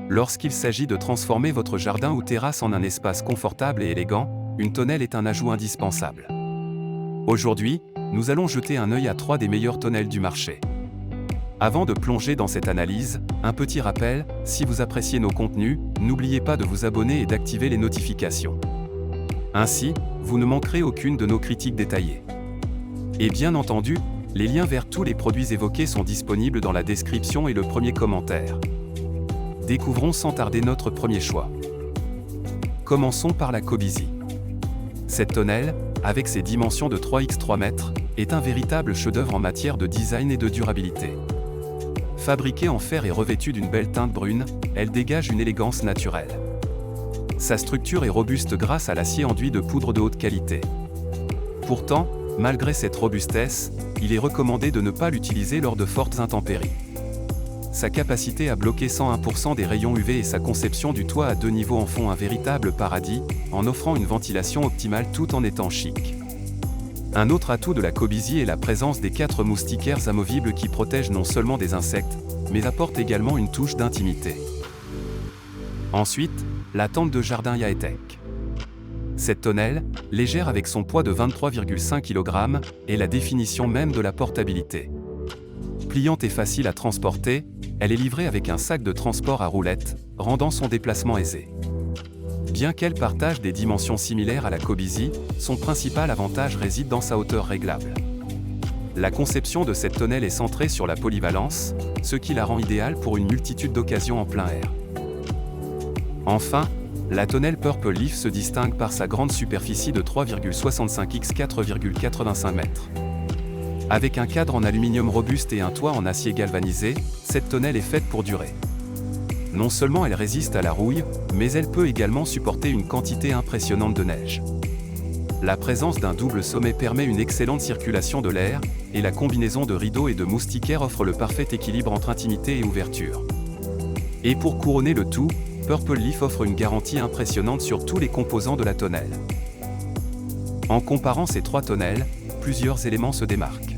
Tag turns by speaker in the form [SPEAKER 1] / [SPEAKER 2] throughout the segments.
[SPEAKER 1] Lorsqu'il s'agit de transformer votre jardin ou terrasse en un espace confortable et élégant, une tonnelle est un ajout indispensable. Aujourd'hui, nous allons jeter un œil à 3 des meilleures tonnelles du marché. Avant de plonger dans cette analyse, un petit rappel, si vous appréciez nos contenus, n'oubliez pas de vous abonner et d'activer les notifications. Ainsi, vous ne manquerez aucune de nos critiques détaillées. Et bien entendu, les liens vers tous les produits évoqués sont disponibles dans la description et le premier commentaire. Découvrons sans tarder notre premier choix. Commençons par la Cobizy. Cette tonnelle, avec ses dimensions de 3x3 mètres, est un véritable chef-d'œuvre en matière de design et de durabilité. Fabriquée en fer et revêtue d'une belle teinte brune, elle dégage une élégance naturelle. Sa structure est robuste grâce à l'acier enduit de poudre de haute qualité. Pourtant, malgré cette robustesse, il est recommandé de ne pas l'utiliser lors de fortes intempéries. Sa capacité à bloquer 101% des rayons UV et sa conception du toit à 2 niveaux en font un véritable paradis, en offrant une ventilation optimale tout en étant chic. Un autre atout de la Cobizy est la présence des 4 moustiquaires amovibles qui protègent non seulement des insectes, mais apportent également une touche d'intimité. Ensuite, la tente de jardin Yaetek. Cette tonnelle, légère avec son poids de 23,5 kg, est la définition même de la portabilité. Pliante et facile à transporter, elle est livrée avec un sac de transport à roulettes, rendant son déplacement aisé. Bien qu'elle partage des dimensions similaires à la Cobizy, son principal avantage réside dans sa hauteur réglable. La conception de cette tonnelle est centrée sur la polyvalence, ce qui la rend idéale pour une multitude d'occasions en plein air. Enfin, la tonnelle Purple Leaf se distingue par sa grande superficie de 3,65 x 4,85 m. Avec un cadre en aluminium robuste et un toit en acier galvanisé, cette tonnelle est faite pour durer. Non seulement elle résiste à la rouille, mais elle peut également supporter une quantité impressionnante de neige. La présence d'un double sommet permet une excellente circulation de l'air, et la combinaison de rideaux et de moustiquaires offre le parfait équilibre entre intimité et ouverture. Et pour couronner le tout, Purple Leaf offre une garantie impressionnante sur tous les composants de la tonnelle. En comparant ces 3 tonnelles, plusieurs éléments se démarquent.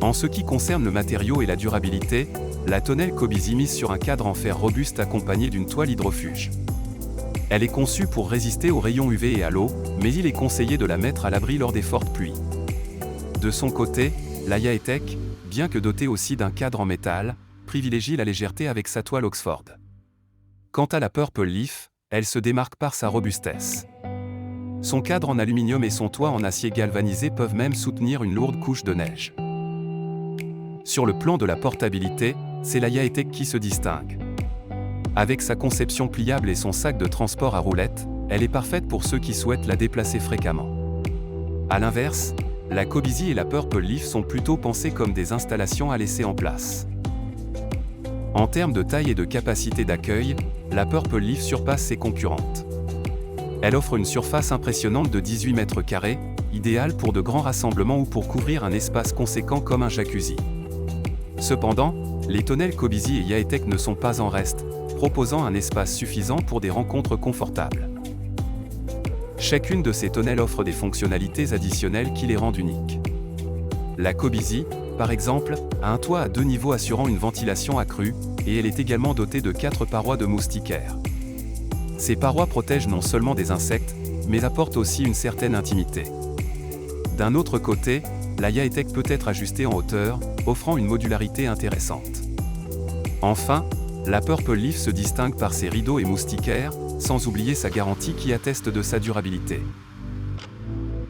[SPEAKER 1] En ce qui concerne le matériau et la durabilité, la tonnelle Cobizy mise sur un cadre en fer robuste accompagné d'une toile hydrofuge. Elle est conçue pour résister aux rayons UV et à l'eau, mais il est conseillé de la mettre à l'abri lors des fortes pluies. De son côté, la Yaetek, bien que dotée aussi d'un cadre en métal, privilégie la légèreté avec sa toile Oxford. Quant à la Purple Leaf, elle se démarque par sa robustesse. Son cadre en aluminium et son toit en acier galvanisé peuvent même soutenir une lourde couche de neige. Sur le plan de la portabilité, c'est la Yaetek qui se distingue. Avec sa conception pliable et son sac de transport à roulettes, elle est parfaite pour ceux qui souhaitent la déplacer fréquemment. A l'inverse, la Cobizy et la Purple Leaf sont plutôt pensées comme des installations à laisser en place. En termes de taille et de capacité d'accueil, la Purple Leaf surpasse ses concurrentes. Elle offre une surface impressionnante de 18 mètres carrés, idéale pour de grands rassemblements ou pour couvrir un espace conséquent comme un jacuzzi. Cependant, les tonnelles Cobizy et Yaetek ne sont pas en reste, proposant un espace suffisant pour des rencontres confortables. Chacune de ces tonnelles offre des fonctionnalités additionnelles qui les rendent uniques. La Cobizy, par exemple, a un toit à 2 niveaux assurant une ventilation accrue, et elle est également dotée de 4 parois de moustiquaires. Ces parois protègent non seulement des insectes, mais apportent aussi une certaine intimité. D'un autre côté, la Yaetek peut être ajustée en hauteur, offrant une modularité intéressante. Enfin, la Purple Leaf se distingue par ses rideaux et moustiquaires, sans oublier sa garantie qui atteste de sa durabilité.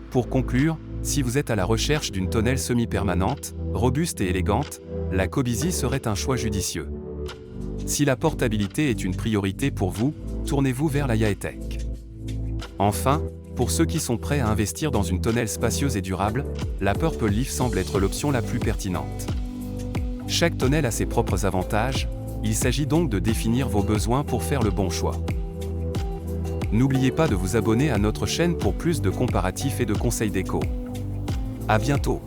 [SPEAKER 1] Pour conclure, si vous êtes à la recherche d'une tonnelle semi-permanente, robuste et élégante, la Cobizy serait un choix judicieux. Si la portabilité est une priorité pour vous, tournez-vous vers la Yaetek. Enfin, pour ceux qui sont prêts à investir dans une tonnelle spacieuse et durable, la Purple Leaf semble être l'option la plus pertinente. Chaque tonnelle a ses propres avantages, il s'agit donc de définir vos besoins pour faire le bon choix. N'oubliez pas de vous abonner à notre chaîne pour plus de comparatifs et de conseils déco. À bientôt!